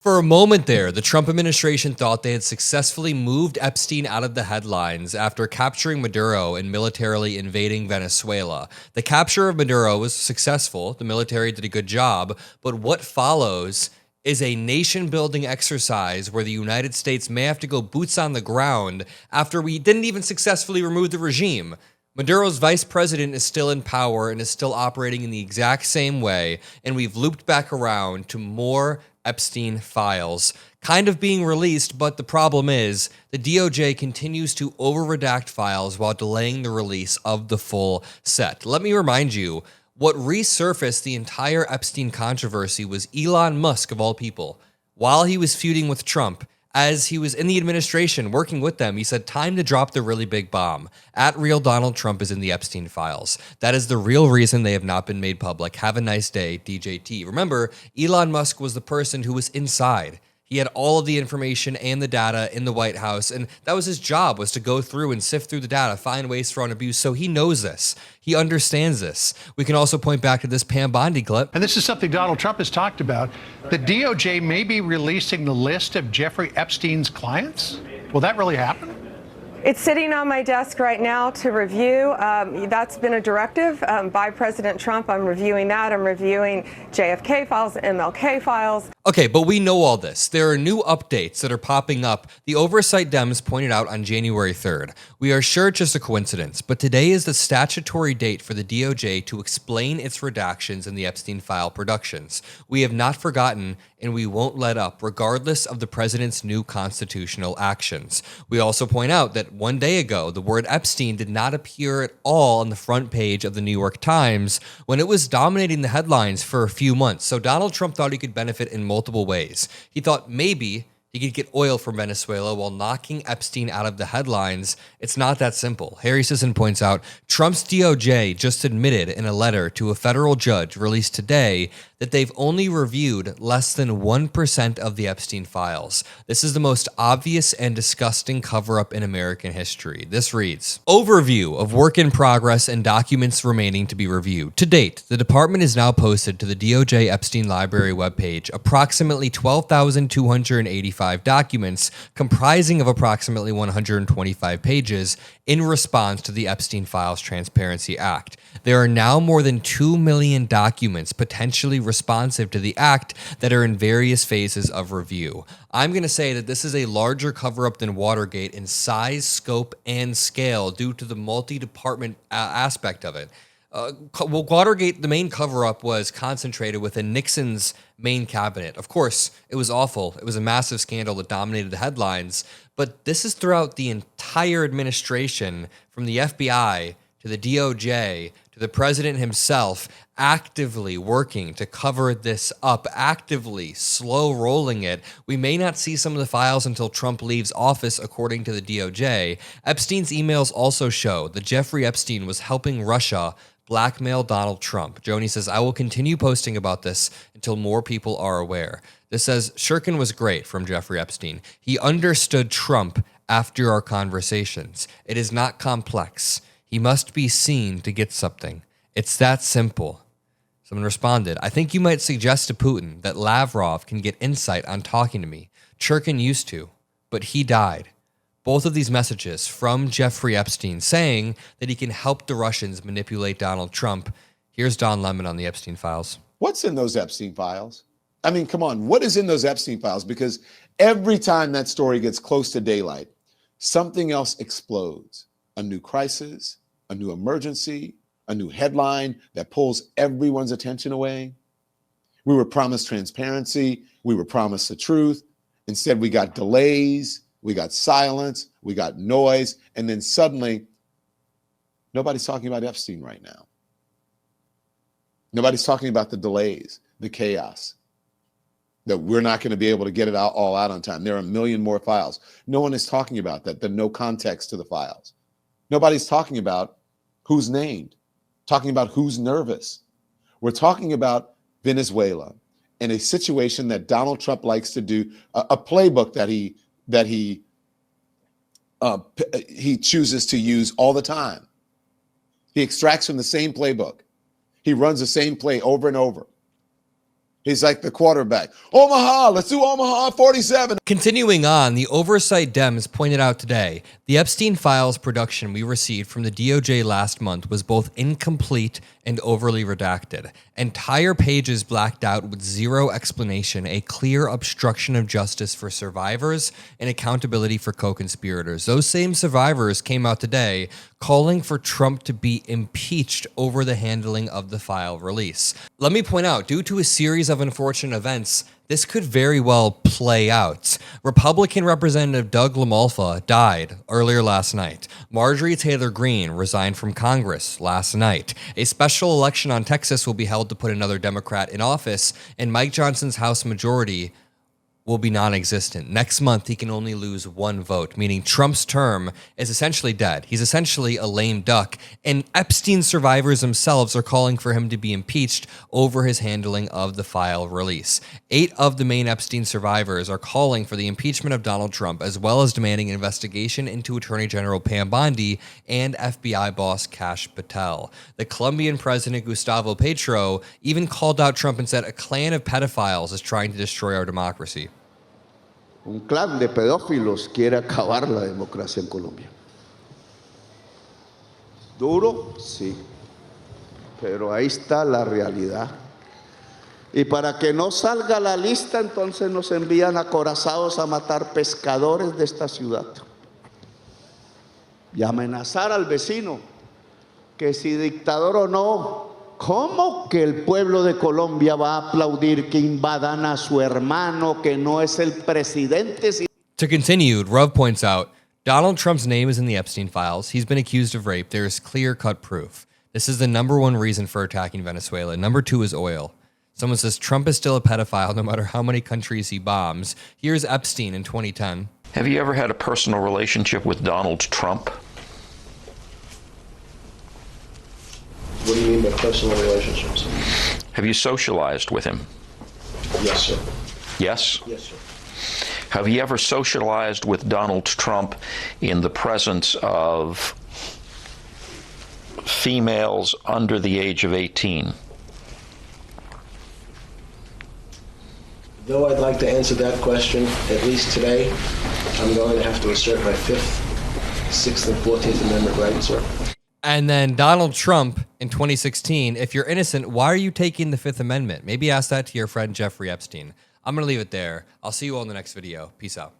For a moment there, the Trump administration thought they had successfully moved Epstein out of the headlines after capturing Maduro and militarily invading Venezuela. The capture of Maduro was successful, the military did a good job, but what follows is a nation-building exercise where the United States may have to go boots on the ground after we didn't even successfully remove the regime. Maduro's vice president is still in power and is still operating in the exact same way, and we've looped back around to more Epstein files kind of being released, but the problem is the DOJ continues to over-redact files while delaying the release of the full set. Let me remind you, what resurfaced the entire Epstein controversy was Elon Musk, of all people. While he was feuding with Trump, as he was in the administration working with them, he said, time to drop the really big bomb. At Real Donald Trump is in the Epstein files. That is the real reason they have not been made public. Have a nice day, DJT. Remember, Elon Musk was the person who was inside. He had all of the information and the data in the White House, and that was his job, was to go through and sift through the data, find ways for abuse, so he knows this. He understands this. We can also point back to this Pam Bondi clip. And this is something Donald Trump has talked about. The DOJ may be releasing the list of Jeffrey Epstein's clients. Will that really happen? It's sitting on my desk right now to review. That's been a directive by President Trump. I'm reviewing that. I'm reviewing JFK files, MLK files. Okay, but we know all this. There are new updates that are popping up. The oversight Dems pointed out on January 3rd. We are sure it's just a coincidence, but today is the statutory date for the DOJ to explain its redactions in the Epstein file productions. We have not forgotten, and we won't let up, regardless of the president's new constitutional actions. We also point out that one day ago, the word Epstein did not appear at all on the front page of the New York Times when it was dominating the headlines for a few months. So Donald Trump thought he could benefit in multiple ways. He thought maybe he could get oil from Venezuela while knocking Epstein out of the headlines. It's not that simple. Harry Sisson points out, Trump's DOJ just admitted in a letter to a federal judge released today that they've only reviewed less than 1% of the Epstein files. This is the most obvious and disgusting cover-up in American history. This reads, overview of work in progress and documents remaining to be reviewed. To date, the department has now posted to the DOJ Epstein Library webpage approximately 12,285 documents comprising of approximately 125 pages in response to the Epstein Files Transparency Act. There are now more than 2 million documents potentially responsive to the act that are in various phases of review. I'm going to say that this is a larger cover-up than Watergate in size, scope, and scale due to the multi-department aspect of it. Watergate, the main cover-up was concentrated within Nixon's main cabinet. Of course, it was awful. It was a massive scandal that dominated the headlines. But this is throughout the entire administration, from the FBI to the DOJ to the president himself, actively working to cover this up, actively slow rolling it. We may not see some of the files until Trump leaves office, according to the DOJ. Epstein's emails also show that Jeffrey Epstein was helping Russia blackmail Donald Trump. Joni says, I will continue posting about this until more people are aware. This says, Shurkin was great from Jeffrey Epstein. He understood Trump after our conversations. It is not complex. He must be seen to get something. It's that simple. Someone responded, I think you might suggest to Putin that Lavrov can get insight on talking to me. Shurkin used to, but he died. Both of these messages from Jeffrey Epstein saying that he can help the Russians manipulate Donald Trump. Here's Don Lemon on the Epstein files. What's in those Epstein files? I mean, come on, what is in those Epstein files? Because every time that story gets close to daylight, something else explodes. A new crisis, a new emergency, a new headline that pulls everyone's attention away. We were promised transparency. We were promised the truth. Instead, we got delays. We got silence. We got noise. And then suddenly, nobody's talking about Epstein right now. Nobody's talking about the delays, the chaos, that we're not going to be able to get it all out on time. There are a million more files. No one is talking about that, the no context to the files. Nobody's talking about who's named, talking about who's nervous. We're talking about Venezuela and a situation that Donald Trump likes to do, a playbook that he chooses to use all the time. He extracts from the same playbook. He runs the same play over and over. He's like the quarterback. Omaha, let's do Omaha 47. Continuing on, the oversight Dems pointed out today, the Epstein files production we received from the DOJ last month was both incomplete and overly redacted. Entire pages blacked out with zero explanation, a clear obstruction of justice for survivors and accountability for co-conspirators. Those same survivors came out today calling for Trump to be impeached over the handling of the file release. Let me point out, due to a series of unfortunate events, this could very well play out. Republican Representative Doug LaMalfa died earlier last night. Marjorie Taylor Greene resigned from Congress last night. A special election on Texas will be held to put another Democrat in office, and Mike Johnson's House majority will be non-existent. Next month, he can only lose one vote, meaning Trump's term is essentially dead. He's essentially a lame duck, and Epstein survivors themselves are calling for him to be impeached over his handling of the file release. 8 of the main Epstein survivors are calling for the impeachment of Donald Trump, as well as demanding an investigation into Attorney General Pam Bondi and FBI boss Kash Patel. The Colombian president Gustavo Petro even called out Trump and said a clan of pedophiles is trying to destroy our democracy. Un clan de pedófilos quiere acabar la democracia en Colombia. Duro, sí, pero ahí está la realidad. Y para que no salga la lista, entonces nos envían acorazados a matar pescadores de esta ciudad. Y amenazar al vecino, que si dictador o no, ¿cómo que el pueblo de Colombia va a aplaudir que invadan a su hermano, que no es el presidente? To continue, Ruv points out, Donald Trump's name is in the Epstein files. He's been accused of rape. There is clear-cut proof. This is the #1 reason for attacking Venezuela. #2 is oil. Someone says Trump is still a pedophile no matter how many countries he bombs. Here's Epstein in 2010. Have you ever had a personal relationship with Donald Trump? What do you mean by personal relationships? Have you socialized with him? Yes, sir. Yes? Yes, sir. Have you ever socialized with Donald Trump in the presence of females under the age of 18? Though I'd like to answer that question, at least today, I'm going to have to assert my 5th, 6th, and 14th Amendment rights, sir. And then Donald Trump in 2016, if you're innocent, why are you taking the 5th Amendment? Maybe ask that to your friend Jeffrey Epstein. I'm going to leave it there. I'll see you all in the next video. Peace out.